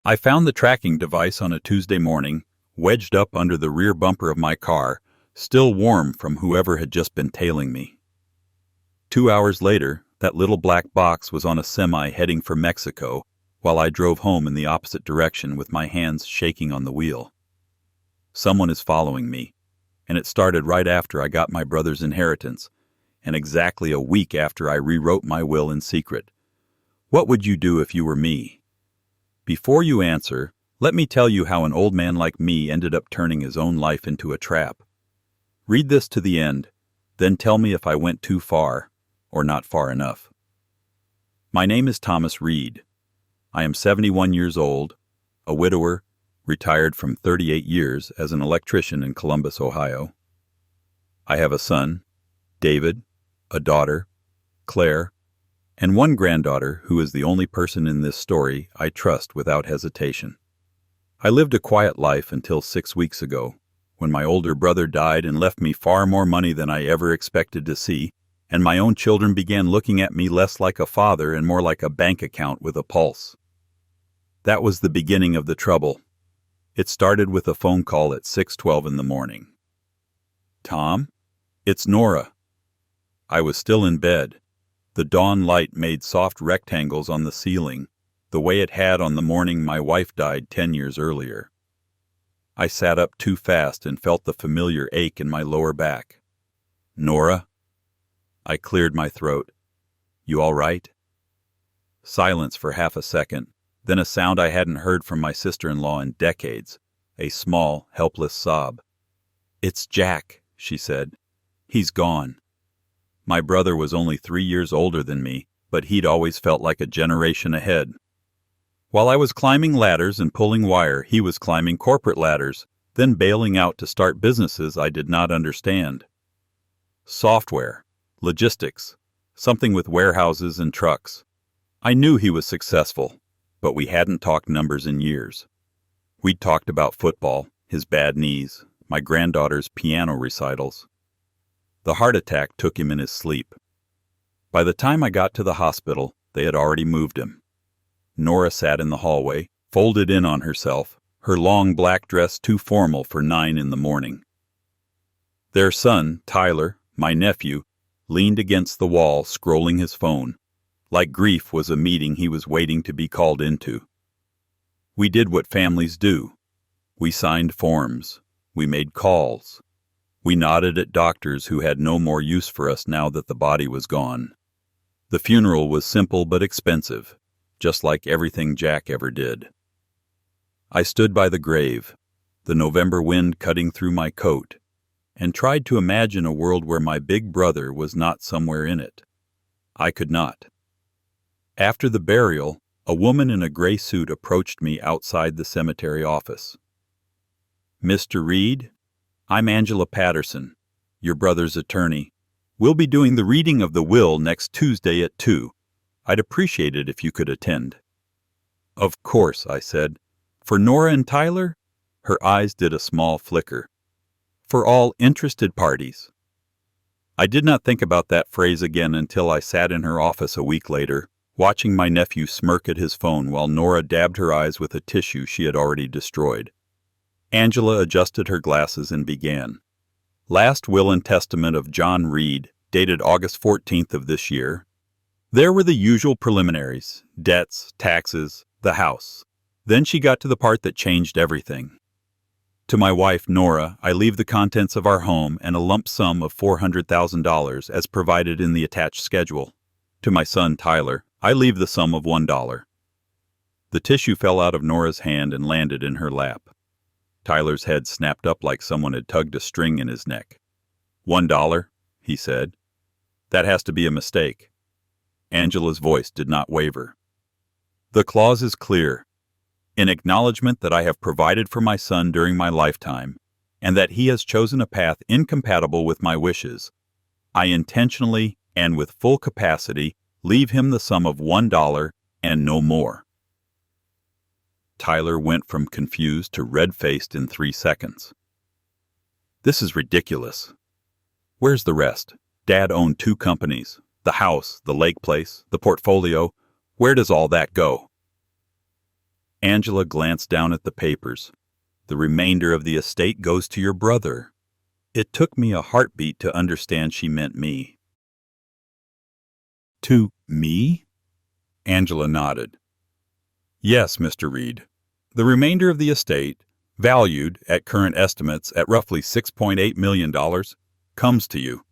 I found the tracking device on a Tuesday morning, wedged up under the rear bumper of my car, still warm from whoever had just been tailing me. 2 hours later, that little black box was on a semi heading for Mexico, while I drove home in the opposite direction with my hands shaking on the wheel. Someone is following me, and it started right after I got my brother's inheritance, and exactly a week after I rewrote my will in secret. What would you do if you were me? Before you answer, let me tell you how an old man like me ended up turning his own life into a trap. Read this to the end, then tell me if I went too far, or not far enough. My name is Thomas Reed. I am 71 years old, a widower, retired from 38 years as an electrician in Columbus, Ohio. I have a son, David, a daughter, Claire, and one granddaughter who is the only person in this story I trust without hesitation. I lived a quiet life until 6 weeks ago, when my older brother died and left me far more money than I ever expected to see, and my own children began looking at me less like a father and more like a bank account with a pulse. That was the beginning of the trouble. It started with a phone call at 6:12 in the morning. "Tom? It's Nora." I was still in bed. The dawn light made soft rectangles on the ceiling, the way it had on the morning my wife died 10 years earlier. I sat up too fast and felt the familiar ache in my lower back. "Nora?" I cleared my throat. "You all right?" Silence for half a second, then a sound I hadn't heard from my sister-in-law in decades, a small, helpless sob. "It's Jack," she said. "He's gone." My brother was only 3 years older than me, but he'd always felt like a generation ahead. While I was climbing ladders and pulling wire, he was climbing corporate ladders, then bailing out to start businesses I did not understand. Software, logistics, something with warehouses and trucks. I knew he was successful, but we hadn't talked numbers in years. We'd talked about football, his bad knees, my granddaughter's piano recitals. The heart attack took him in his sleep. By the time I got to the hospital, they had already moved him. Nora sat in the hallway, folded in on herself, her long black dress too formal for 9 in the morning. Their son, Tyler, my nephew, leaned against the wall, scrolling his phone, like grief was a meeting he was waiting to be called into. We did what families do. We signed forms. We made calls. We nodded at doctors who had no more use for us now that the body was gone. The funeral was simple but expensive, just like everything Jack ever did. I stood by the grave, the November wind cutting through my coat, and tried to imagine a world where my big brother was not somewhere in it. I could not. After the burial, a woman in a gray suit approached me outside the cemetery office. "Mr. Reed? I'm Angela Patterson, your brother's attorney. We'll be doing the reading of the will next Tuesday at 2. I'd appreciate it if you could attend." "Of course," I said. "For Nora and Tyler?" Her eyes did a small flicker. "For all interested parties." I did not think about that phrase again until I sat in her office a week later, watching my nephew smirk at his phone while Nora dabbed her eyes with a tissue she had already destroyed. Angela adjusted her glasses and began. "Last will and testament of John Reed, dated August 14th of this year. There were the usual preliminaries, debts, taxes, the house. Then she got to the part that changed everything. To my wife, Nora, I leave the contents of our home and a lump sum of $400,000 as provided in the attached schedule. To my son, Tyler, I leave the sum of $1. The tissue fell out of Nora's hand and landed in her lap. Tyler's head snapped up like someone had tugged a string in his neck. $1, he said. That has to be a mistake. Angela's voice did not waver. The clause is clear. In acknowledgement that I have provided for my son during my lifetime, and that he has chosen a path incompatible with my wishes, I intentionally and with full capacity leave him the sum of $1 and no more. Tyler went from confused to red-faced in 3 seconds. This is ridiculous. Where's the rest? Dad owned 2 companies, the house, the lake place, the portfolio. Where does all that go? Angela glanced down at the papers. The remainder of the estate goes to your brother. It took me a heartbeat to understand she meant me. To me? Angela nodded. Yes, Mr. Reed. The remainder of the estate, valued at current estimates at roughly $6.8 million, comes to you.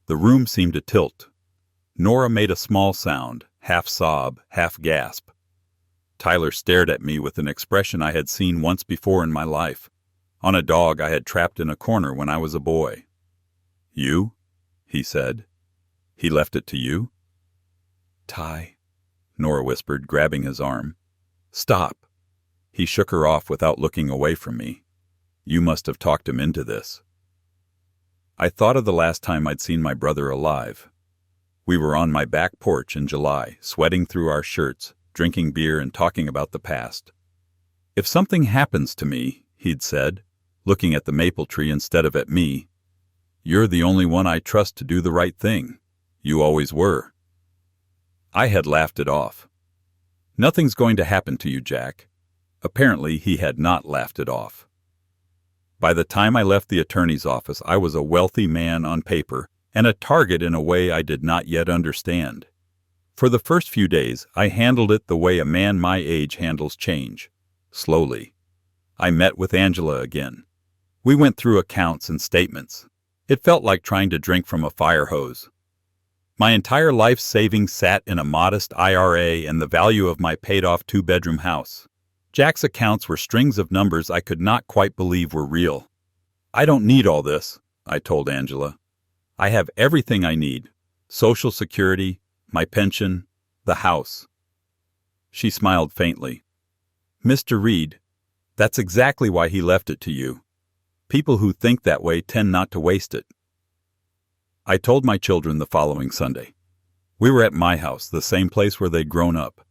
The room seemed to tilt. Nora made a small sound, half sob, half gasp. Tyler stared at me with an expression I had seen once before in my life, on a dog I had trapped in a corner when I was a boy. You? He said. He left it to you? Ty, Nora whispered, grabbing his arm. Stop. He shook her off without looking away from me. You must have talked him into this. I thought of the last time I'd seen my brother alive. We were on my back porch in July, sweating through our shirts, drinking beer and talking about the past. If something happens to me, he'd said, looking at the maple tree instead of at me, you're the only one I trust to do the right thing. You always were. I had laughed it off. Nothing's going to happen to you, Jack. Apparently, he had not laughed it off. By the time I left the attorney's office, I was a wealthy man on paper and a target in a way I did not yet understand. For the first few days, I handled it the way a man my age handles change, slowly. I met with Angela again. We went through accounts and statements. It felt like trying to drink from a fire hose. My entire life savings sat in a modest IRA and the value of my paid-off two-bedroom house. Jack's accounts were strings of numbers I could not quite believe were real. I don't need all this, I told Angela. I have everything I need. Social Security, my pension, the house. She smiled faintly. Mr. Reed, that's exactly why he left it to you. People who think that way tend not to waste it. I told my children the following Sunday. We were at my house, the same place where they'd grown up.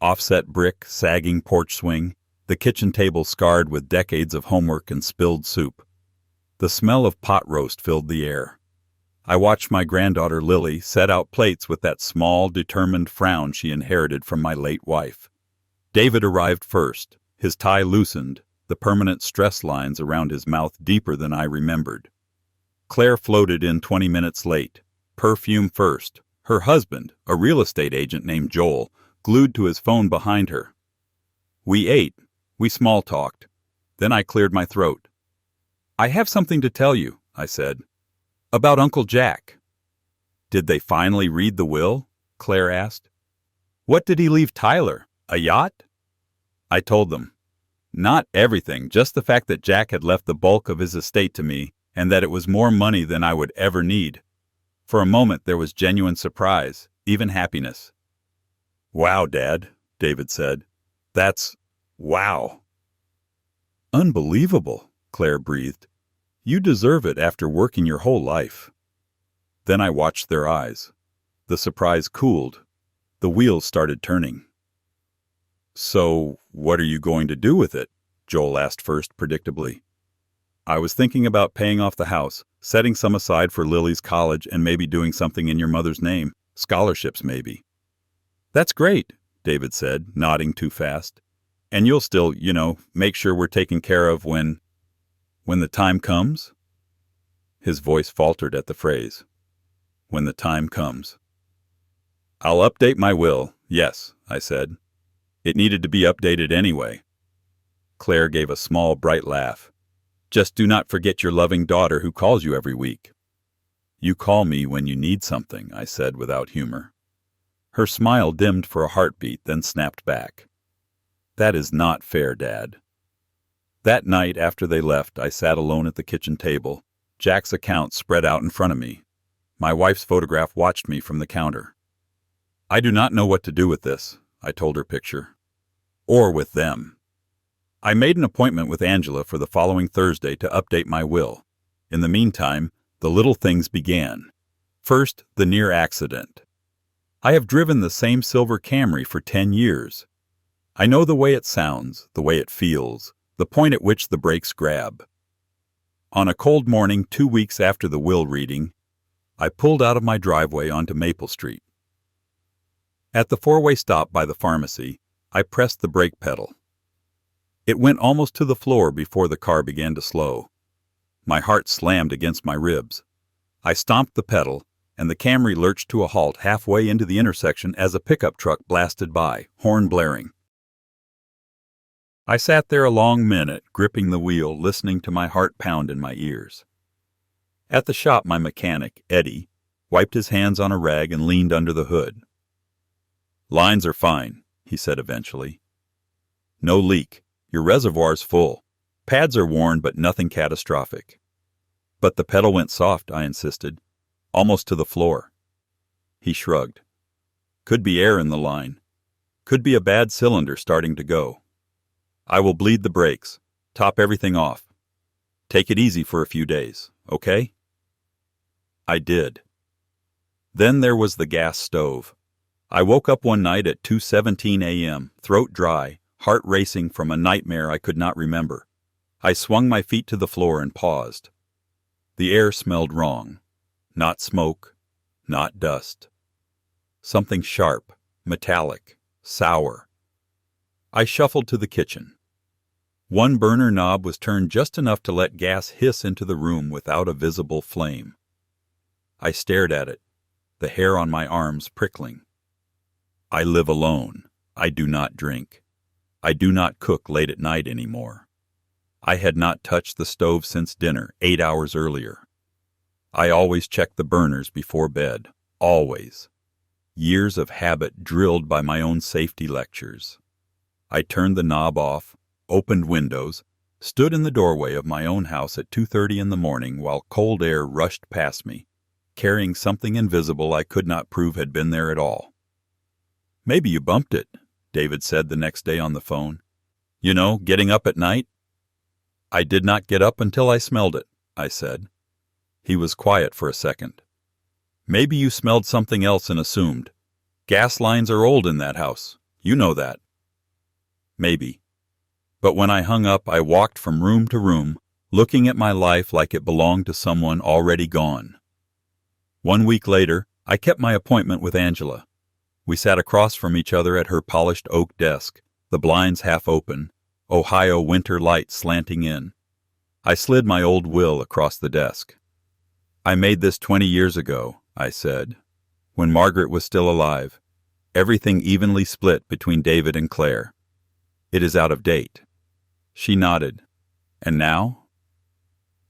Offset brick, sagging porch swing, the kitchen table scarred with decades of homework and spilled soup. The smell of pot roast filled the air. I watched my granddaughter Lily set out plates with that small, determined frown she inherited from my late wife. David arrived first, his tie loosened, the permanent stress lines around his mouth deeper than I remembered. Claire floated in 20 minutes late, perfume first, her husband, a real estate agent named Joel, glued to his phone behind her. We ate, we small-talked. Then I cleared my throat. I have something to tell you, I said. About Uncle Jack. Did they finally read the will? Claire asked. What did he leave Tyler? A yacht? I told them. Not everything, just the fact that Jack had left the bulk of his estate to me and that it was more money than I would ever need. For a moment there was genuine surprise, even happiness. Wow, Dad, David said. That's wow. Unbelievable, Claire breathed. You deserve it after working your whole life. Then I watched their eyes. The surprise cooled. The wheels started turning. So, what are you going to do with it? Joel asked first, predictably. I was thinking about paying off the house, setting some aside for Lily's college, and maybe doing something in your mother's name. Scholarships, maybe. That's great, David said, nodding too fast. And you'll still, make sure we're taken care of when the time comes? His voice faltered at the phrase. When the time comes. I'll update my will, yes, I said. It needed to be updated anyway. Claire gave a small, bright laugh. Just do not forget your loving daughter who calls you every week. You call me when you need something, I said without humor. Her smile dimmed for a heartbeat, then snapped back. That is not fair, Dad. That night after they left, I sat alone at the kitchen table, Jack's account spread out in front of me. My wife's photograph watched me from the counter. I do not know what to do with this, I told her picture. Or with them. I made an appointment with Angela for the following Thursday to update my will. In the meantime, the little things began. First, the near accident. I have driven the same silver Camry for 10 years. I know the way it sounds, the way it feels, the point at which the brakes grab. On a cold morning 2 weeks after the will reading, I pulled out of my driveway onto Maple Street. At the four-way stop by the pharmacy, I pressed the brake pedal. It went almost to the floor before the car began to slow. My heart slammed against my ribs. I stomped the pedal, and the Camry lurched to a halt halfway into the intersection as a pickup truck blasted by, horn blaring. I sat there a long minute, gripping the wheel, listening to my heart pound in my ears. At the shop, my mechanic, Eddie, wiped his hands on a rag and leaned under the hood. "Lines are fine," he said eventually. "No leak. Your reservoir's full. Pads are worn, but nothing catastrophic." "But the pedal went soft," I insisted. "Almost to the floor." He shrugged. "Could be air in the line. Could be a bad cylinder starting to go. I will bleed the brakes, top everything off. Take it easy for a few days, okay?" I did. Then there was the gas stove. I woke up one night at 2:17 a.m., throat dry, heart racing from a nightmare I could not remember. I swung my feet to the floor and paused. The air smelled wrong. Not smoke, not dust. Something sharp, metallic, sour. I shuffled to the kitchen. One burner knob was turned just enough to let gas hiss into the room without a visible flame. I stared at it, the hair on my arms prickling. I live alone. I do not drink. I do not cook late at night anymore. I had not touched the stove since dinner, 8 hours earlier. I always checked the burners before bed, always. Years of habit drilled by my own safety lectures. I turned the knob off, opened windows, stood in the doorway of my own house at 2:30 in the morning while cold air rushed past me, carrying something invisible I could not prove had been there at all. "Maybe you bumped it," David said the next day on the phone. "You know, getting up at night?" "I did not get up until I smelled it," I said. He was quiet for a second. "Maybe you smelled something else and assumed. Gas lines are old in that house. You know that." "Maybe." But when I hung up, I walked from room to room, looking at my life like it belonged to someone already gone. 1 week later, I kept my appointment with Angela. We sat across from each other at her polished oak desk, the blinds half open, Ohio winter light slanting in. I slid my old will across the desk. "I made this 20 years ago," I said, "when Margaret was still alive. Everything evenly split between David and Claire. It is out of date." She nodded. "And now?"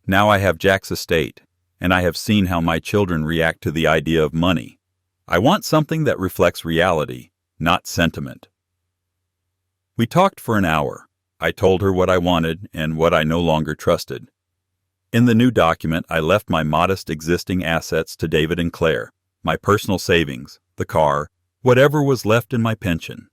"Now I have Jack's estate, and I have seen how my children react to the idea of money. I want something that reflects reality, not sentiment." We talked for an hour. I told her what I wanted and what I no longer trusted. In the new document, I left my modest existing assets to David and Claire, my personal savings, the car, whatever was left in my pension.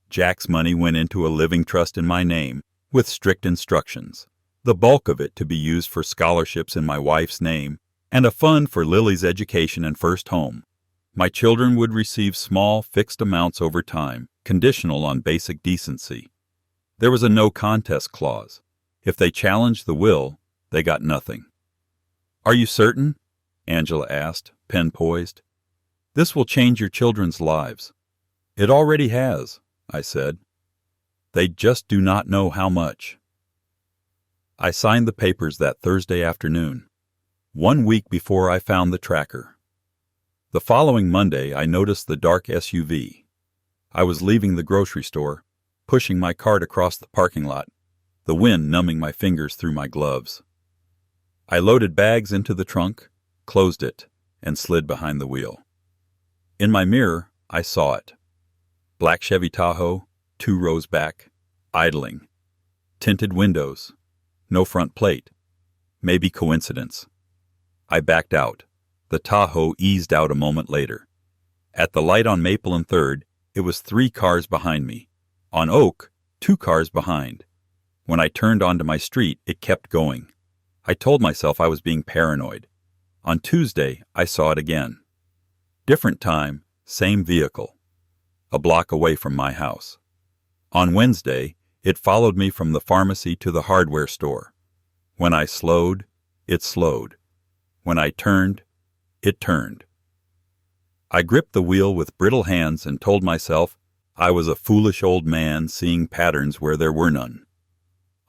Jack's money went into a living trust in my name, with strict instructions, the bulk of it to be used for scholarships in my wife's name, and a fund for Lily's education and first home. My children would receive small, fixed amounts over time, conditional on basic decency. There was a no-contest clause. If they challenged the will, they got nothing. "Are you certain?" Angela asked, pen poised. "This will change your children's lives." "It already has," I said. "They just do not know how much." I signed the papers that Thursday afternoon, 1 week before I found the tracker. The following Monday, I noticed the dark SUV. I was leaving the grocery store, pushing my cart across the parking lot, the wind numbing my fingers through my gloves. I loaded bags into the trunk, closed it, and slid behind the wheel. In my mirror, I saw it. Black Chevy Tahoe, 2 rows back, idling. Tinted windows. No front plate. Maybe coincidence. I backed out. The Tahoe eased out a moment later. At the light on Maple and 3rd, it was 3 cars behind me. On Oak, 2 cars behind. When I turned onto my street, it kept going. I told myself I was being paranoid. On Tuesday, I saw it again. Different time, same vehicle. A block away from my house. On Wednesday, it followed me from the pharmacy to the hardware store. When I slowed, it slowed. When I turned, it turned. I gripped the wheel with brittle hands and told myself I was a foolish old man seeing patterns where there were none.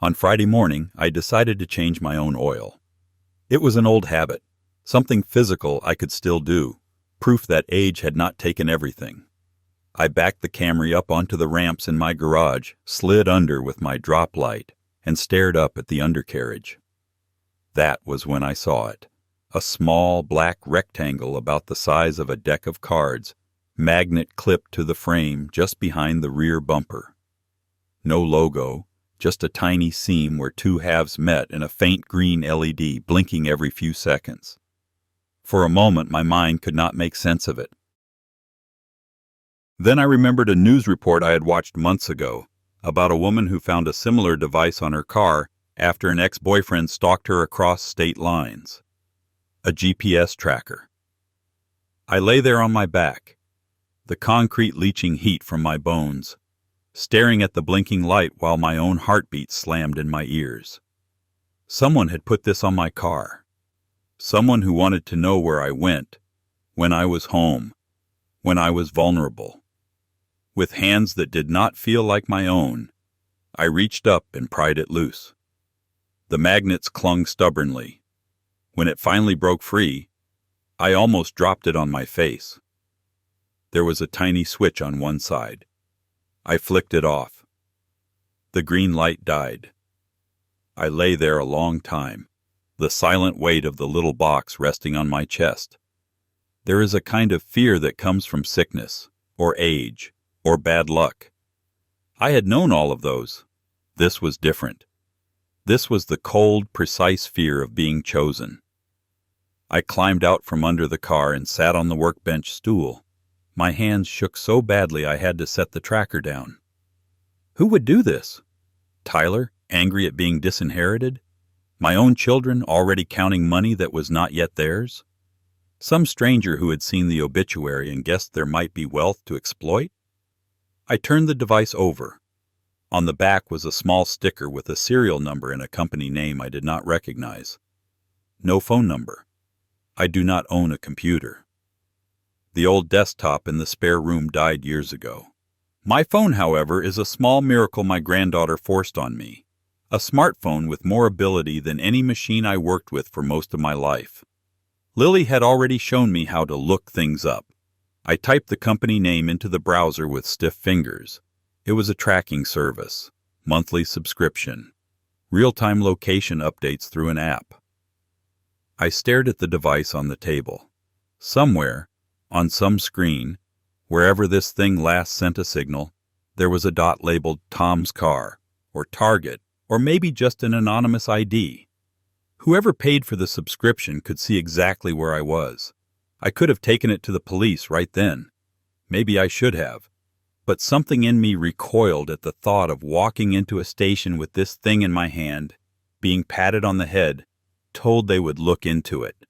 On Friday morning, I decided to change my own oil. It was an old habit, something physical I could still do, proof that age had not taken everything. I backed the Camry up onto the ramps in my garage, slid under with my drop light, and stared up at the undercarriage. That was when I saw it. A small black rectangle about the size of a deck of cards, magnet clipped to the frame just behind the rear bumper. No logo, just a tiny seam where two halves met and a faint green LED blinking every few seconds. For a moment, my mind could not make sense of it. Then I remembered a news report I had watched months ago about a woman who found a similar device on her car after an ex-boyfriend stalked her across state lines. A GPS tracker. I lay there on my back, the concrete leaching heat from my bones, staring at the blinking light while my own heartbeat slammed in my ears. Someone had put this on my car. Someone who wanted to know where I went, when I was home, when I was vulnerable. With hands that did not feel like my own, I reached up and pried it loose. The magnets clung stubbornly. When it finally broke free, I almost dropped it on my face. There was a tiny switch on one side. I flicked it off. The green light died. I lay there a long time, the silent weight of the little box resting on my chest. There is a kind of fear that comes from sickness, or age, or bad luck. I had known all of those. This was different. This was the cold, precise fear of being chosen. I climbed out from under the car and sat on the workbench stool. My hands shook so badly I had to set the tracker down. Who would do this? Tyler, angry at being disinherited? My own children already counting money that was not yet theirs? Some stranger who had seen the obituary and guessed there might be wealth to exploit? I turned the device over. On the back was a small sticker with a serial number and a company name I did not recognize. No phone number. I do not own a computer. The old desktop in the spare room died years ago. My phone, however, is a small miracle my granddaughter forced on me. A smartphone with more ability than any machine I worked with for most of my life. Lily had already shown me how to look things up. I typed the company name into the browser with stiff fingers. It was a tracking service, monthly subscription, real-time location updates through an app. I stared at the device on the table. Somewhere, on some screen, wherever this thing last sent a signal, there was a dot labeled Tom's Car, or Target, or maybe just an anonymous ID. Whoever paid for the subscription could see exactly where I was. I could have taken it to the police right then. Maybe I should have. But something in me recoiled at the thought of walking into a station with this thing in my hand, being patted on the head, told they would look into it.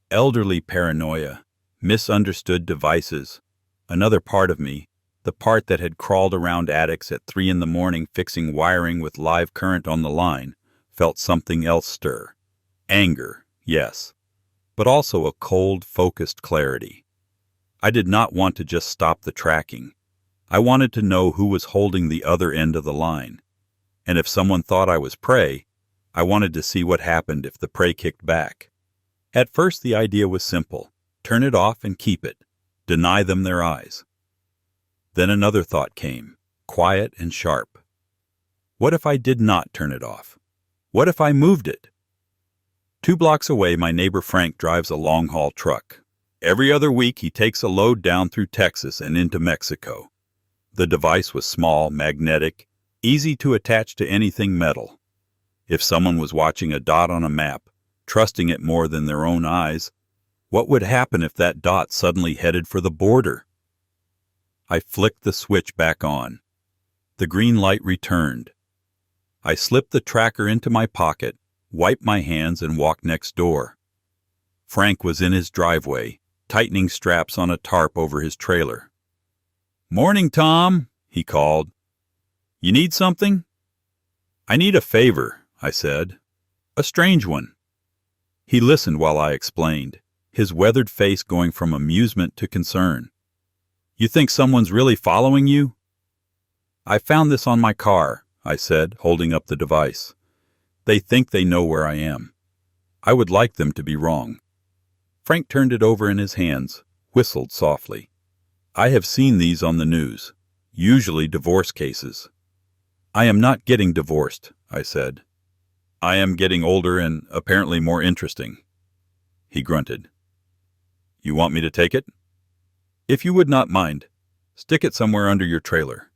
Elderly paranoia. Misunderstood devices. Another part of me, the part that had crawled around attics at 3 a.m. fixing wiring with live current on the line, felt something else stir. Anger, yes, but also a cold, focused clarity. I did not want to just stop the tracking. I wanted to know who was holding the other end of the line. And if someone thought I was prey, I wanted to see what happened if the prey kicked back. At first the idea was simple. Turn it off and keep it. Deny them their eyes. Then another thought came, quiet and sharp. What if I did not turn it off? What if I moved it? 2 blocks away, my neighbor Frank drives a long-haul truck. Every other week, he takes a load down through Texas and into Mexico. The device was small, magnetic, easy to attach to anything metal. If someone was watching a dot on a map, trusting it more than their own eyes, what would happen if that dot suddenly headed for the border? I flicked the switch back on. The green light returned. I slipped the tracker into my pocket, wiped my hands, and walked next door. Frank was in his driveway, tightening straps on a tarp over his trailer. "Morning, Tom," he called. "You need something?" "I need a favor," I said. "A strange one." He listened while I explained, his weathered face going from amusement to concern. "You think someone's really following you?" "I found this on my car," I said, holding up the device. They think they know where I am. I would like them to be wrong. Frank turned it over in his hands, whistled softly. I have seen these on the news, usually divorce cases. I am not getting divorced, I said. I am getting older and apparently more interesting. He grunted. You want me to take it? If you would not mind, stick it somewhere under your trailer.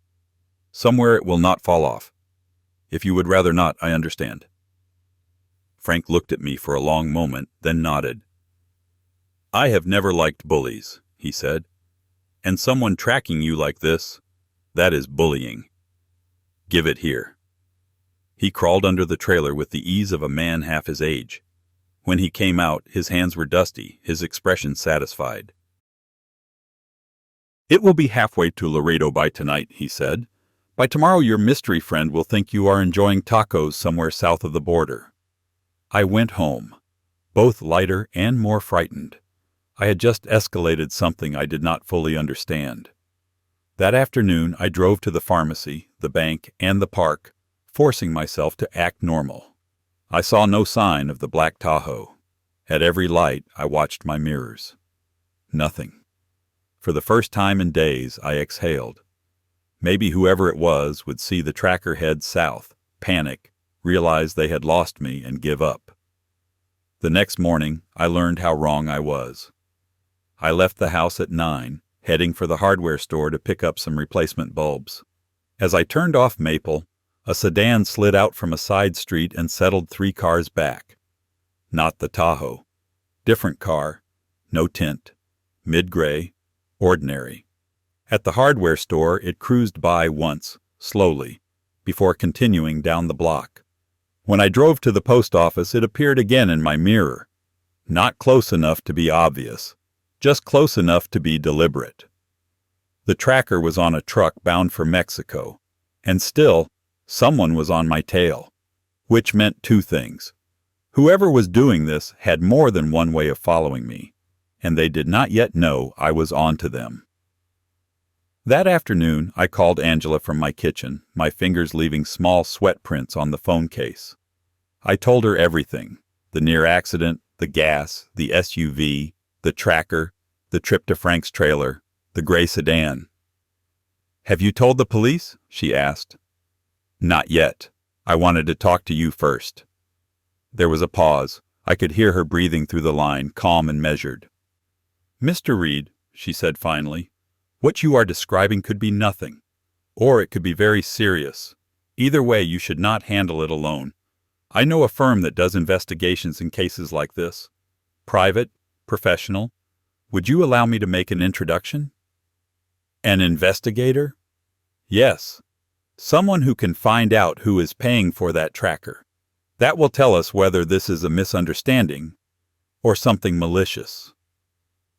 Somewhere it will not fall off. If you would rather not, I understand. Frank looked at me for a long moment, then nodded. I have never liked bullies, he said. And someone tracking you like this, that is bullying. Give it here. He crawled under the trailer with the ease of a man half his age. When he came out, his hands were dusty, his expression satisfied. It will be halfway to Laredo by tonight, he said. By tomorrow your mystery friend will think you are enjoying tacos somewhere south of the border. I went home, both lighter and more frightened. I had just escalated something I did not fully understand. That afternoon I drove to the pharmacy, the bank, and the park, forcing myself to act normal. I saw no sign of the black Tahoe. At every light I watched my mirrors. Nothing. For the first time in days I exhaled. Maybe whoever it was would see the tracker head south, panic, realize they had lost me, and give up. The next morning I learned how wrong I was. I left the house at 9, heading for the hardware store to pick up some replacement bulbs. As I turned off Maple, a sedan slid out from a side street and settled 3 cars back. Not the Tahoe. Different car, no tint, mid-gray, ordinary. At the hardware store it cruised by once, slowly, before continuing down the block. When I drove to the post office it appeared again in my mirror. Not close enough to be obvious, just close enough to be deliberate. The tracker was on a truck bound for Mexico, and still, someone was on my tail, which meant 2 things. Whoever was doing this had more than one way of following me, and they did not yet know I was on to them. That afternoon, I called Angela from my kitchen, my fingers leaving small sweat prints on the phone case. I told her everything, the near accident, the gas, the SUV, the tracker, the trip to Frank's trailer, the gray sedan. Have you told the police? She asked. Not yet. I wanted to talk to you first. There was a pause. I could hear her breathing through the line, calm and measured. Mr. Reed, she said finally, what you are describing could be nothing, or it could be very serious. Either way, you should not handle it alone. I know a firm that does investigations in cases like this. Private, professional. Would you allow me to make an introduction? An investigator? Yes. Someone who can find out who is paying for that tracker. That will tell us whether this is a misunderstanding or something malicious.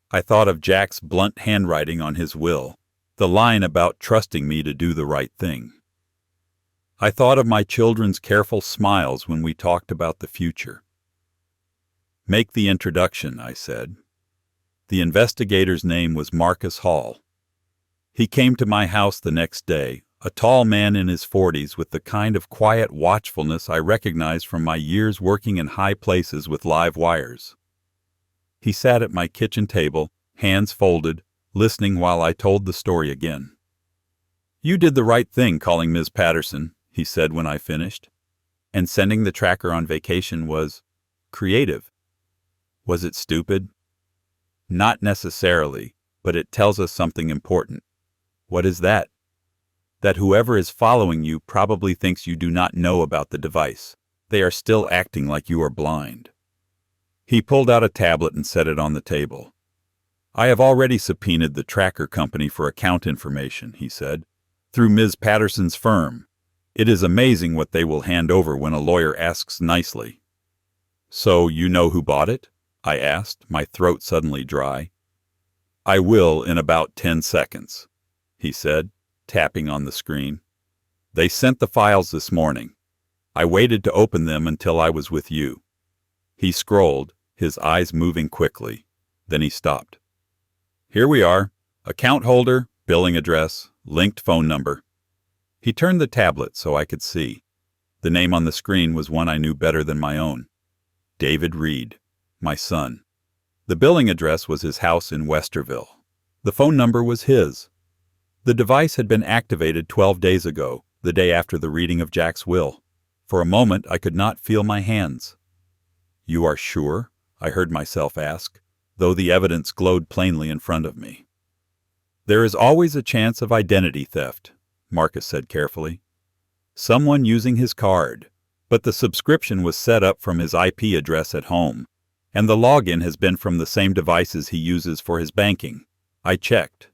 I thought of Jack's blunt handwriting on his will, the line about trusting me to do the right thing. I thought of my children's careful smiles when we talked about the future. Make the introduction, I said. The investigator's name was Marcus Hall. He came to my house the next day, a tall man in his 40s with the kind of quiet watchfulness I recognized from my years working in high places with live wires. He sat at my kitchen table, hands folded, listening while I told the story again. You did the right thing calling Ms. Patterson, he said when I finished. And sending the tracker on vacation was creative. Was it stupid? Not necessarily, but it tells us something important. What is that? That whoever is following you probably thinks you do not know about the device. They are still acting like you are blind. He pulled out a tablet and set it on the table. I have already subpoenaed the tracker company for account information, he said, through Ms. Patterson's firm. It is amazing what they will hand over when a lawyer asks nicely. So you know who bought it? I asked, my throat suddenly dry. I will in about 10 seconds, he said, tapping on the screen. They sent the files this morning. I waited to open them until I was with you. He scrolled, his eyes moving quickly. Then he stopped. Here we are. Account holder, billing address, linked phone number. He turned the tablet so I could see. The name on the screen was one I knew better than my own. David Reed, my son. The billing address was his house in Westerville. The phone number was his. The device had been activated 12 days ago, the day after the reading of Jack's will. For a moment I could not feel my hands. "You are sure?" I heard myself ask, though the evidence glowed plainly in front of me. "There is always a chance of identity theft," Marcus said carefully. "Someone using his card, but the subscription was set up from his IP address at home, and the login has been from the same devices he uses for his banking. I checked."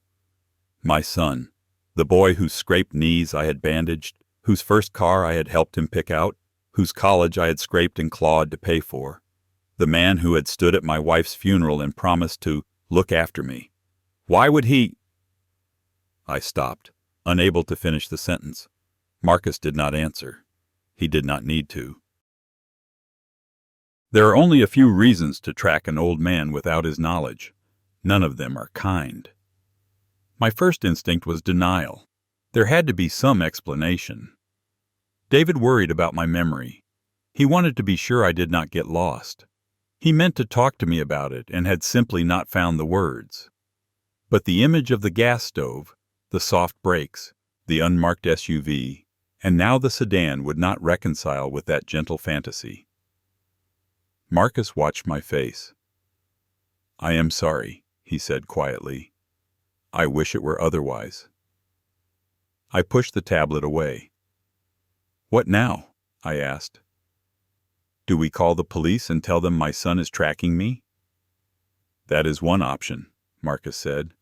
My son, the boy whose scraped knees I had bandaged, whose first car I had helped him pick out, whose college I had scraped and clawed to pay for, the man who had stood at my wife's funeral and promised to look after me. Why would he? I stopped, unable to finish the sentence. Marcus did not answer. He did not need to. There are only a few reasons to track an old man without his knowledge. None of them are kind. My first instinct was denial. There had to be some explanation. David worried about my memory. He wanted to be sure I did not get lost. He meant to talk to me about it and had simply not found the words. But the image of the gas stove, the soft brakes, the unmarked SUV, and now the sedan would not reconcile with that gentle fantasy. Marcus watched my face. "I am sorry," he said quietly. "I wish it were otherwise." I pushed the tablet away. "What now?" I asked. "Do we call the police and tell them my son is tracking me?" "That is one option," Marcus said.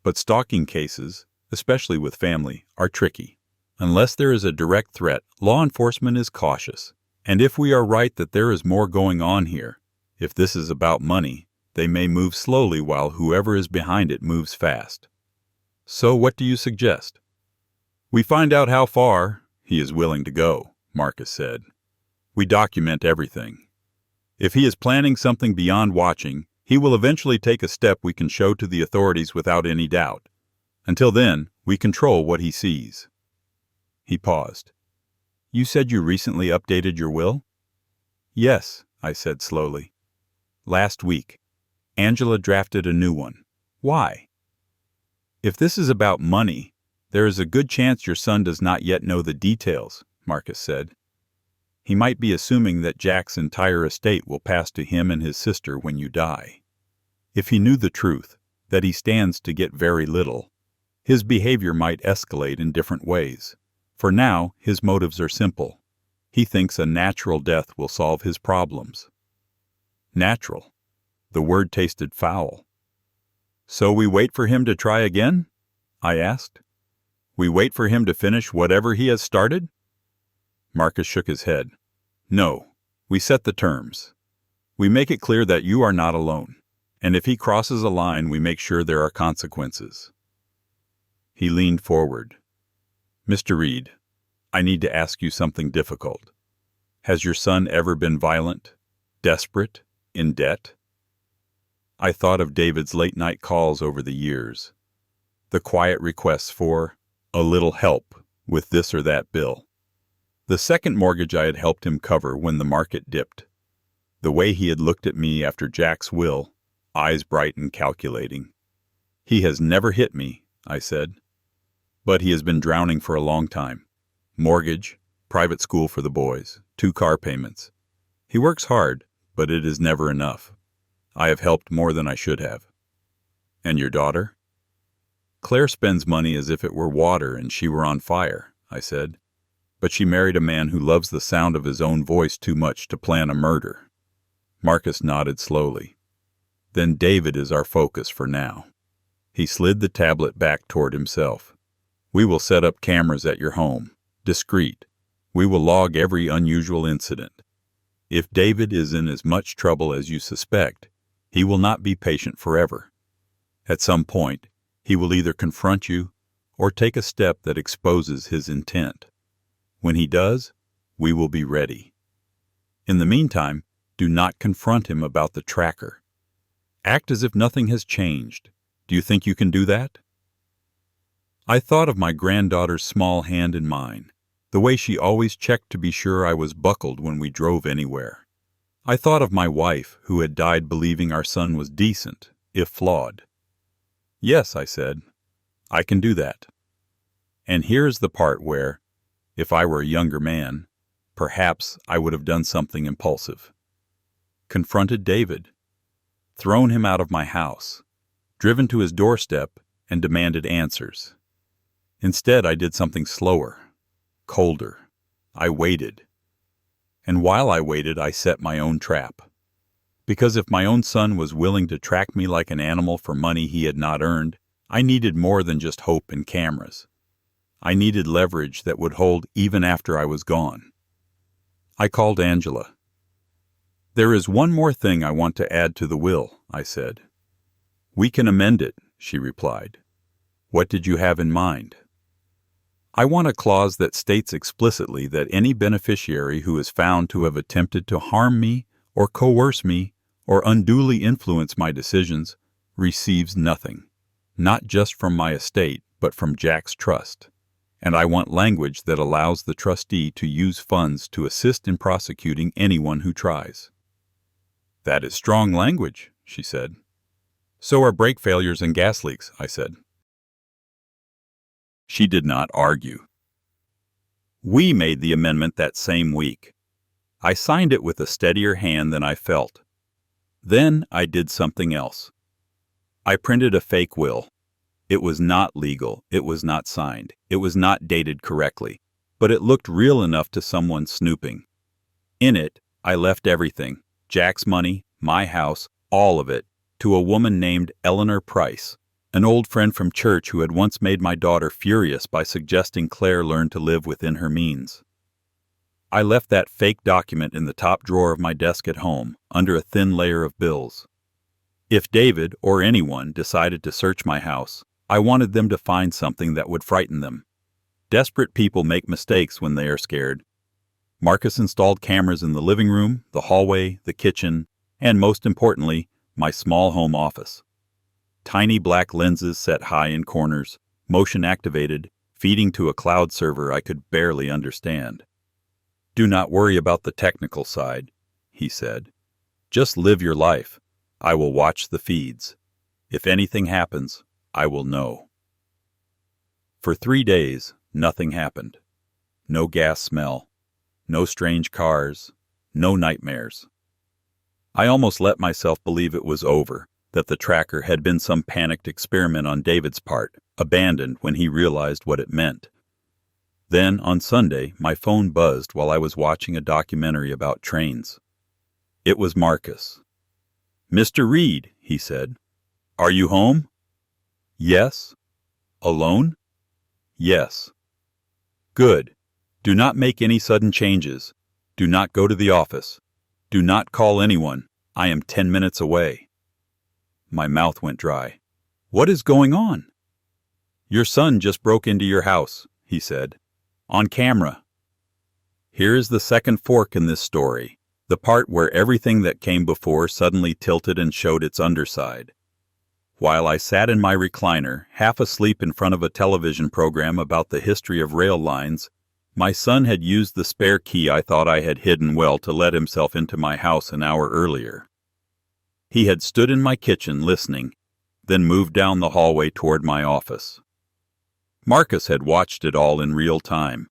"But stalking cases, especially with family, are tricky. Unless there is a direct threat, law enforcement is cautious. And if we are right that there is more going on here, if this is about money, they may move slowly while whoever is behind it moves fast. So what do you suggest?" "We find out how far he is willing to go," Marcus said. "We document everything. If he is planning something beyond watching, he will eventually take a step we can show to the authorities without any doubt. Until then, we control what he sees." He paused. "You said you recently updated your will?" "Yes," I said slowly. "Last week. Angela drafted a new one. Why?" "If this is about money, there is a good chance your son does not yet know the details," Marcus said. "He might be assuming that Jack's entire estate will pass to him and his sister when you die. If he knew the truth, that he stands to get very little, his behavior might escalate in different ways. For now, his motives are simple. He thinks a natural death will solve his problems." Natural. The word tasted foul. "So we wait for him to try again?" I asked. "We wait for him to finish whatever he has started?" Marcus shook his head. "No, we set the terms. We make it clear that you are not alone, and if he crosses a line, we make sure there are consequences." He leaned forward. "Mr. Reed, I need to ask you something difficult. Has your son ever been violent, desperate, in debt?" I thought of David's late-night calls over the years, the quiet requests for a little help with this or that bill, the second mortgage I had helped him cover when the market dipped, the way he had looked at me after Jack's will, eyes bright and calculating. "He has never hit me," I said. "But he has been drowning for a long time. Mortgage, private school for the boys, 2 car payments. He works hard, but it is never enough. I have helped more than I should have." "And your daughter?" "Claire spends money as if it were water and she were on fire," I said. "But she married a man who loves the sound of his own voice too much to plan a murder." Marcus nodded slowly. "Then David is our focus for now." He slid the tablet back toward himself. "We will set up cameras at your home, discreet. We will log every unusual incident. If David is in as much trouble as you suspect, he will not be patient forever. At some point, he will either confront you or take a step that exposes his intent. When he does, we will be ready. In the meantime, do not confront him about the tracker. Act as if nothing has changed. Do you think you can do that?" I thought of my granddaughter's small hand in mine, the way she always checked to be sure I was buckled when we drove anywhere. I thought of my wife, who had died believing our son was decent, if flawed. "Yes," I said, "I can do that." And here's the part where, if I were a younger man, perhaps I would have done something impulsive. Confronted David, thrown him out of my house, driven to his doorstep, and demanded answers. Instead, I did something slower, colder. I waited. And while I waited, I set my own trap. Because if my own son was willing to track me like an animal for money he had not earned, I needed more than just hope and cameras. I needed leverage that would hold even after I was gone. I called Angela. "There is one more thing I want to add to the will," I said. "We can amend it," she replied. "What did you have in mind?" "I want a clause that states explicitly that any beneficiary who is found to have attempted to harm me or coerce me or unduly influence my decisions receives nothing, not just from my estate, but from Jack's trust. And I want language that allows the trustee to use funds to assist in prosecuting anyone who tries." "That is strong language," she said. "So are brake failures and gas leaks," I said. She did not argue. We made the amendment that same week. I signed it with a steadier hand than I felt. Then I did something else. I printed a fake will. It was not legal, it was not signed, it was not dated correctly, but it looked real enough to someone snooping. In it, I left everything, Jack's money, my house, all of it, to a woman named Eleanor Price, an old friend from church who had once made my daughter furious by suggesting Claire learn to live within her means. I left that fake document in the top drawer of my desk at home, under a thin layer of bills. If David, or anyone, decided to search my house, I wanted them to find something that would frighten them. Desperate people make mistakes when they are scared. Marcus installed cameras in the living room, the hallway, the kitchen, and most importantly, my small home office. Tiny black lenses set high in corners, motion activated, feeding to a cloud server I could barely understand. "Do not worry about the technical side," he said. "Just live your life. I will watch the feeds. If anything happens, I will know." For 3 days, nothing happened. No gas smell. No strange cars. No nightmares. I almost let myself believe it was over, that the tracker had been some panicked experiment on David's part, abandoned when he realized what it meant. Then, on Sunday, my phone buzzed while I was watching a documentary about trains. It was Marcus. "Mr. Reed," he said. "Are you home?" "Yes." "Alone?" "Yes." "Good. Do not make any sudden changes. Do not go to the office. Do not call anyone. I am 10 minutes away." My mouth went dry. "What is going on?" "Your son just broke into your house," he said. "On camera." Here is the second fork in this story, the part where everything that came before suddenly tilted and showed its underside. While I sat in my recliner, half asleep in front of a television program about the history of rail lines, my son had used the spare key I thought I had hidden well to let himself into my house an hour earlier. He had stood in my kitchen listening, then moved down the hallway toward my office. Marcus had watched it all in real time,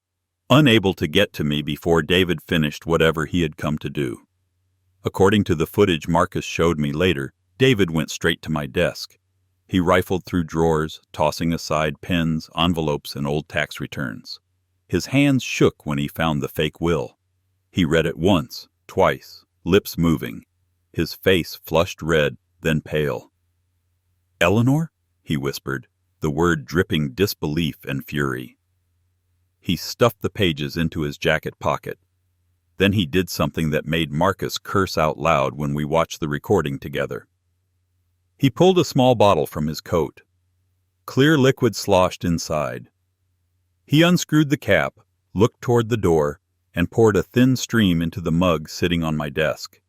unable to get to me before David finished whatever he had come to do. According to the footage Marcus showed me later, David went straight to my desk. He rifled through drawers, tossing aside pens, envelopes, and old tax returns. His hands shook when he found the fake will. He read it once, twice, lips moving. His face flushed red, then pale. "Eleanor?" he whispered, the word dripping disbelief and fury. He stuffed the pages into his jacket pocket. Then he did something that made Marcus curse out loud when we watched the recording together. He pulled a small bottle from his coat. Clear liquid sloshed inside. He unscrewed the cap, looked toward the door, and poured a thin stream into the mug sitting on my desk.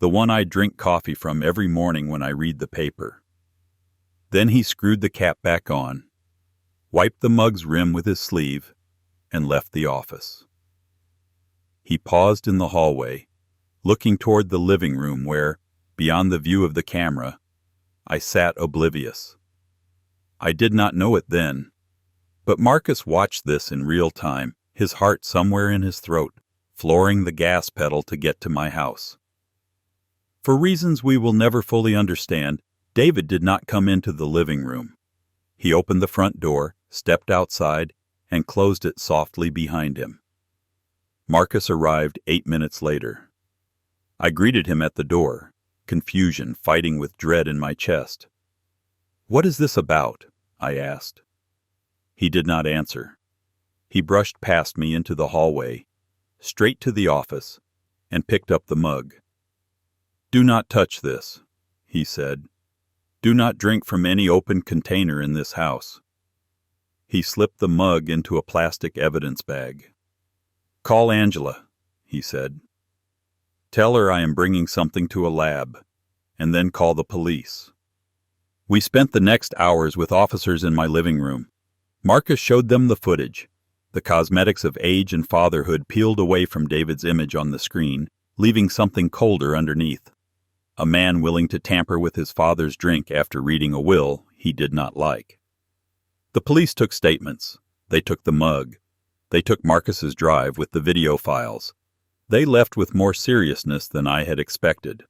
The one I drink coffee from every morning when I read the paper. Then he screwed the cap back on. wiped the mug's rim with his sleeve, and left the office. He paused in the hallway, looking toward the living room where, beyond the view of the camera, I sat oblivious. I did not know it then, but Marcus watched this in real time, his heart somewhere in his throat, flooring the gas pedal to get to my house. For reasons we will never fully understand, David did not come into the living room. He opened the front door, stepped outside, and closed it softly behind him. Marcus arrived 8 minutes later. I greeted him at the door, confusion fighting with dread in my chest. "What is this about?" I asked. He did not answer. He brushed past me into the hallway, straight to the office, and picked up the mug. "Do not touch this," he said. "Do not drink from any open container in this house." He slipped the mug into a plastic evidence bag. "Call Angela," he said. "Tell her I am bringing something to a lab, and then call the police." We spent the next hours with officers in my living room. Marcus showed them the footage. The cosmetics of age and fatherhood peeled away from David's image on the screen, leaving something colder underneath. A man willing to tamper with his father's drink after reading a will he did not like. The police took statements. They took the mug. They took Marcus's drive with the video files. They left with more seriousness than I had expected.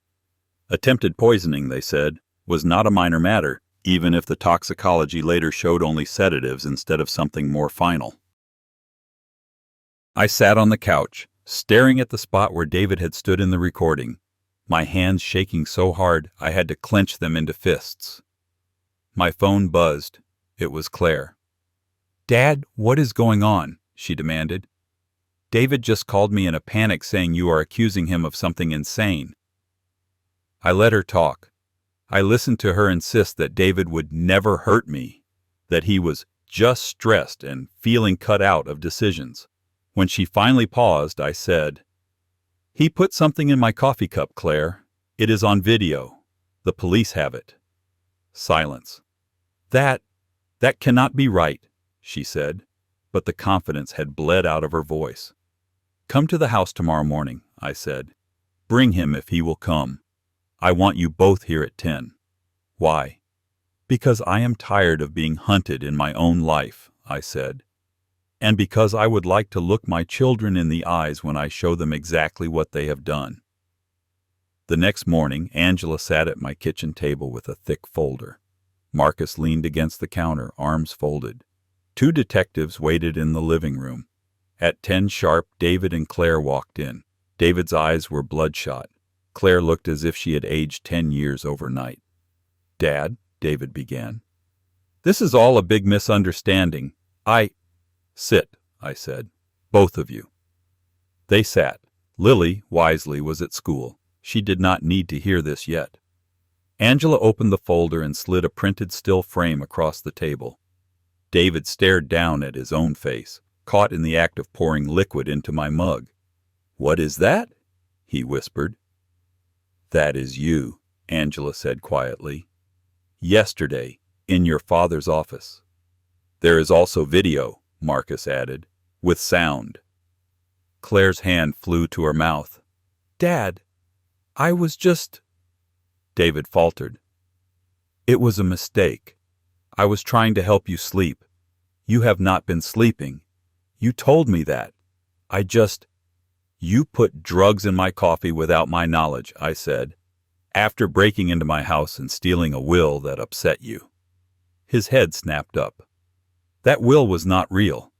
Attempted poisoning, they said, was not a minor matter, even if the toxicology later showed only sedatives instead of something more final. I sat on the couch, staring at the spot where David had stood in the recording, my hands shaking so hard I had to clench them into fists. My phone buzzed. It was Claire. "Dad, what is going on?" she demanded. "David just called me in a panic saying you are accusing him of something insane." I let her talk. I listened to her insist that David would never hurt me, that he was just stressed and feeling cut out of decisions. When she finally paused, I said, "He put something in my coffee cup, Claire. It is on video. The police have it." Silence. That cannot be right," she said, but the confidence had bled out of her voice. "Come to the house tomorrow morning," I said. "Bring him if he will come. I want you both here at 10. "Why?" "Because I am tired of being hunted in my own life," I said. "And because I would like to look my children in the eyes when I show them exactly what they have done." The next morning, Angela sat at my kitchen table with a thick folder. Marcus leaned against the counter, arms folded. 2 detectives waited in the living room. At 10 sharp, David and Claire walked in. David's eyes were bloodshot. Claire looked as if she had aged 10 years overnight. "Dad," David began. "This is all a big misunderstanding. Sit," I said. "Both of you." They sat. Lily, wisely, was at school. She did not need to hear this yet. Angela opened the folder and slid a printed still frame across the table. David stared down at his own face, caught in the act of pouring liquid into my mug. "What is that?" he whispered. "That is you," Angela said quietly. "Yesterday, in your father's office." "There is also video," Marcus added, "with sound." Claire's hand flew to her mouth. "Dad, I was just—" David faltered. "It was a mistake. I was trying to help you sleep. You have not been sleeping. You told me that. You put drugs in my coffee without my knowledge," I said, "after breaking into my house and stealing a will that upset you." His head snapped up. "That will was not real.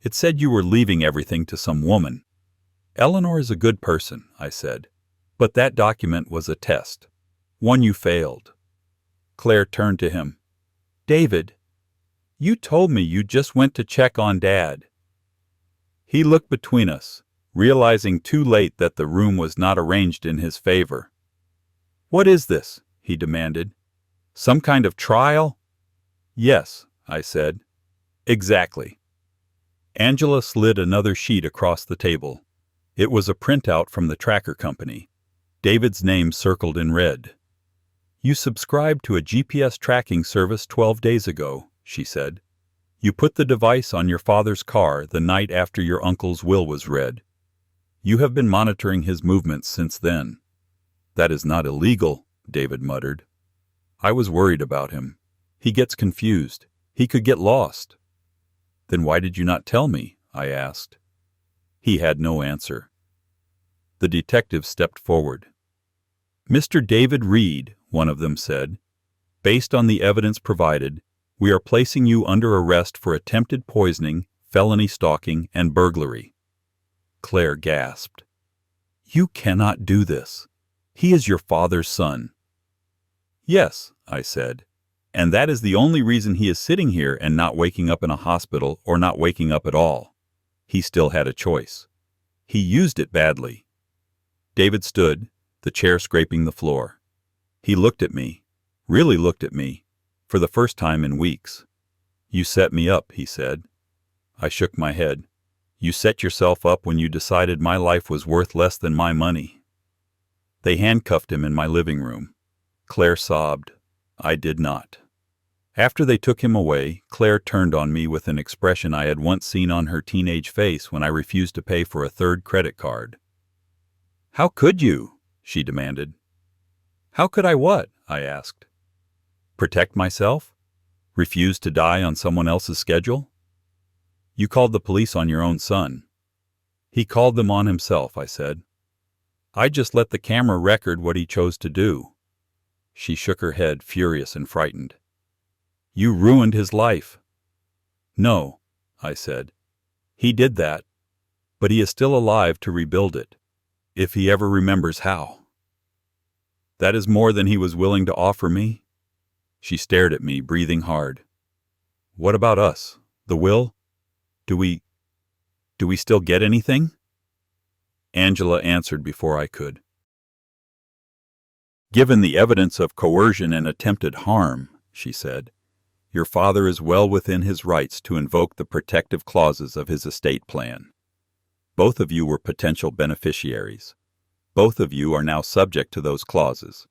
It said you were leaving everything to some woman." "Eleanor is a good person," I said, "but that document was a test. One you failed." Claire turned to him. "David, you told me you just went to check on Dad." He looked between us, realizing too late that the room was not arranged in his favor. "What is this?" he demanded. "Some kind of trial?" "Yes," I said. "Exactly." Angela slid another sheet across the table. It was a printout from the tracker company. David's name circled in red. "You subscribed to a GPS tracking service 12 days ago," she said. You put the device on your father's car the night after your uncle's will was read. You have been monitoring his movements since then. That is not illegal, David muttered. I was worried about him. He gets confused. He could get lost. Then why did you not tell me? I asked. He had no answer. The detective stepped forward. Mr. David Reed, one of them said, based on the evidence provided, we are placing you under arrest for attempted poisoning, felony stalking, and burglary. Claire gasped. You cannot do this. He is your father's son. Yes, I said, and that is the only reason he is sitting here and not waking up in a hospital or not waking up at all. He still had a choice. He used it badly. David stood, the chair scraping the floor. He looked at me, really looked at me, for the first time in weeks. You set me up, he said. I shook my head. You set yourself up when you decided my life was worth less than my money. They handcuffed him in my living room. Claire sobbed. I did not. After they took him away, Claire turned on me with an expression I had once seen on her teenage face when I refused to pay for a third credit card. How could you? She demanded. How could I what? I asked. Protect myself? Refuse to die on someone else's schedule? You called the police on your own son. He called them on himself, I said. I just let the camera record what he chose to do. She shook her head, furious and frightened. You ruined his life. No, I said. He did that, but he is still alive to rebuild it, if he ever remembers how. That is more than he was willing to offer me? She stared at me, breathing hard. What about us? The will? Do we still get anything? Angela answered before I could. Given the evidence of coercion and attempted harm, she said, your father is well within his rights to invoke the protective clauses of his estate plan. Both of you were potential beneficiaries. Both of you are now subject to those clauses.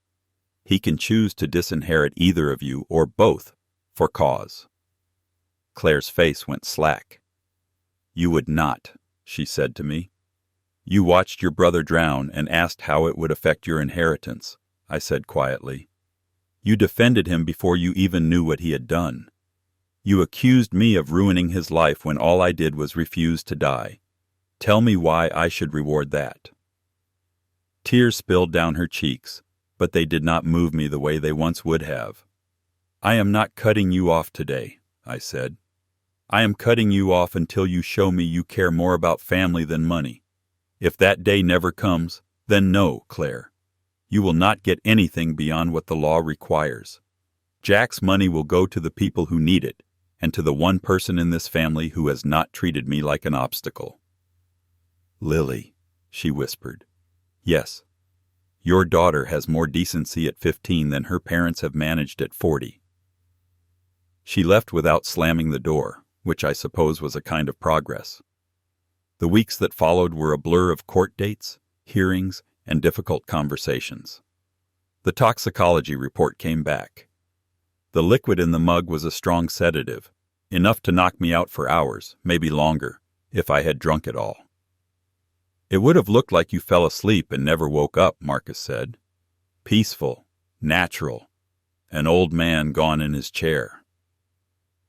He can choose to disinherit either of you or both for cause. Claire's face went slack. You would not, she said to me. You watched your brother drown and asked how it would affect your inheritance, I said quietly. You defended him before you even knew what he had done. You accused me of ruining his life when all I did was refuse to die. Tell me why I should reward that. Tears spilled down her cheeks, but they did not move me the way they once would have. I am not cutting you off today, I said. I am cutting you off until you show me you care more about family than money. If that day never comes, then no, Claire. You will not get anything beyond what the law requires. Jack's money will go to the people who need it, and to the one person in this family who has not treated me like an obstacle. Lily, she whispered. Yes, your daughter has more decency at 15 than her parents have managed at 40. She left without slamming the door, which I suppose was a kind of progress. The weeks that followed were a blur of court dates, hearings, and difficult conversations. The toxicology report came back. The liquid in the mug was a strong sedative, enough to knock me out for hours, maybe longer, if I had drunk it all. It would have looked like you fell asleep and never woke up, Marcus said. Peaceful, natural, an old man gone in his chair.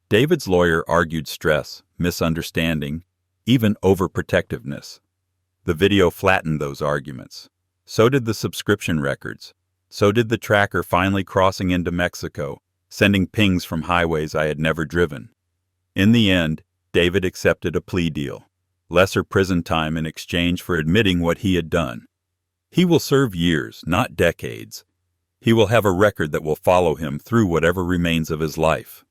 David's lawyer argued stress, misunderstanding, even overprotectiveness. The video flattened those arguments. So did the subscription records. So did the tracker finally crossing into Mexico, sending pings from highways I had never driven. In the end, David accepted a plea deal. Lesser prison time in exchange for admitting what he had done. He will serve years, not decades. He will have a record that will follow him through whatever remains of his life.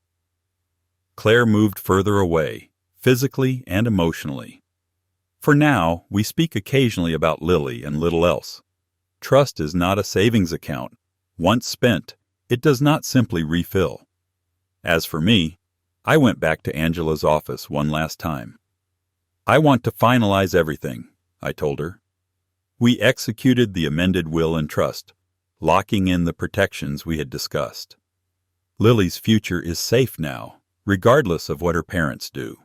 Claire moved further away, physically and emotionally. For now, we speak occasionally about Lily and little else. Trust is not a savings account. Once spent, it does not simply refill. As for me, I went back to Angela's office one last time. I want to finalize everything, I told her. We executed the amended will and trust, locking in the protections we had discussed. Lily's future is safe now, regardless of what her parents do.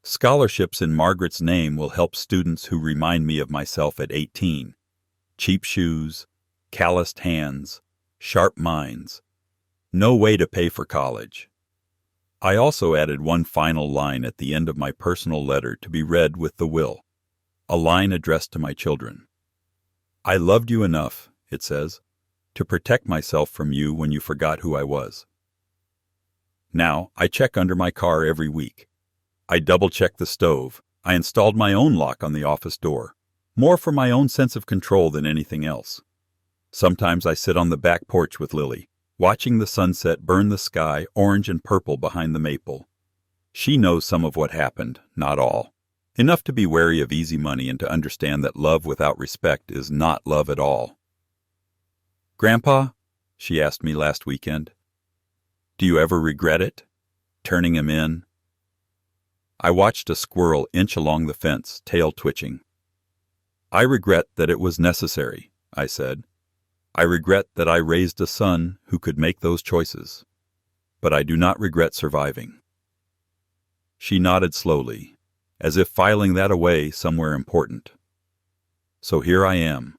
Scholarships in Margaret's name will help students who remind me of myself at 18. Cheap shoes, calloused hands, sharp minds. No way to pay for college. I also added one final line at the end of my personal letter to be read with the will, a line addressed to my children. I loved you enough, it says, to protect myself from you when you forgot who I was. Now, I check under my car every week. I double-check the stove. I installed my own lock on the office door, more for my own sense of control than anything else. Sometimes I sit on the back porch with Lily, watching the sunset burn the sky orange and purple behind the maple. She knows some of what happened, not all. Enough to be wary of easy money and to understand that love without respect is not love at all. "Grandpa," she asked me last weekend, "do you ever regret it? Turning him in?" I watched a squirrel inch along the fence, tail twitching. "I regret that it was necessary," I said. "I regret that I raised a son who could make those choices. But I do not regret surviving." She nodded slowly, as if filing that away somewhere important. So here I am,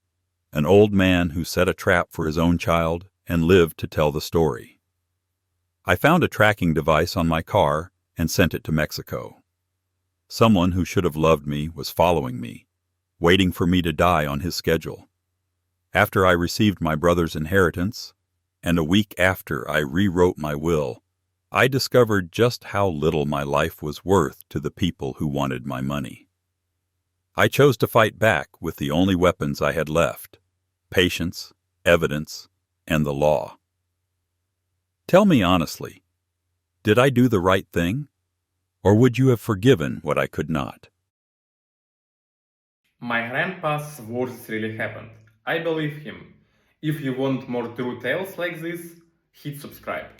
an old man who set a trap for his own child and lived to tell the story. I found a tracking device on my car and sent it to Mexico. Someone who should have loved me was following me, waiting for me to die on his schedule. After I received my brother's inheritance, and a week after I rewrote my will, I discovered just how little my life was worth to the people who wanted my money. I chose to fight back with the only weapons I had left: patience, evidence, and the law. Tell me honestly, did I do the right thing? Or would you have forgiven what I could not? My grandpa's words really happened. I believe him. If you want more true tales like this, hit subscribe.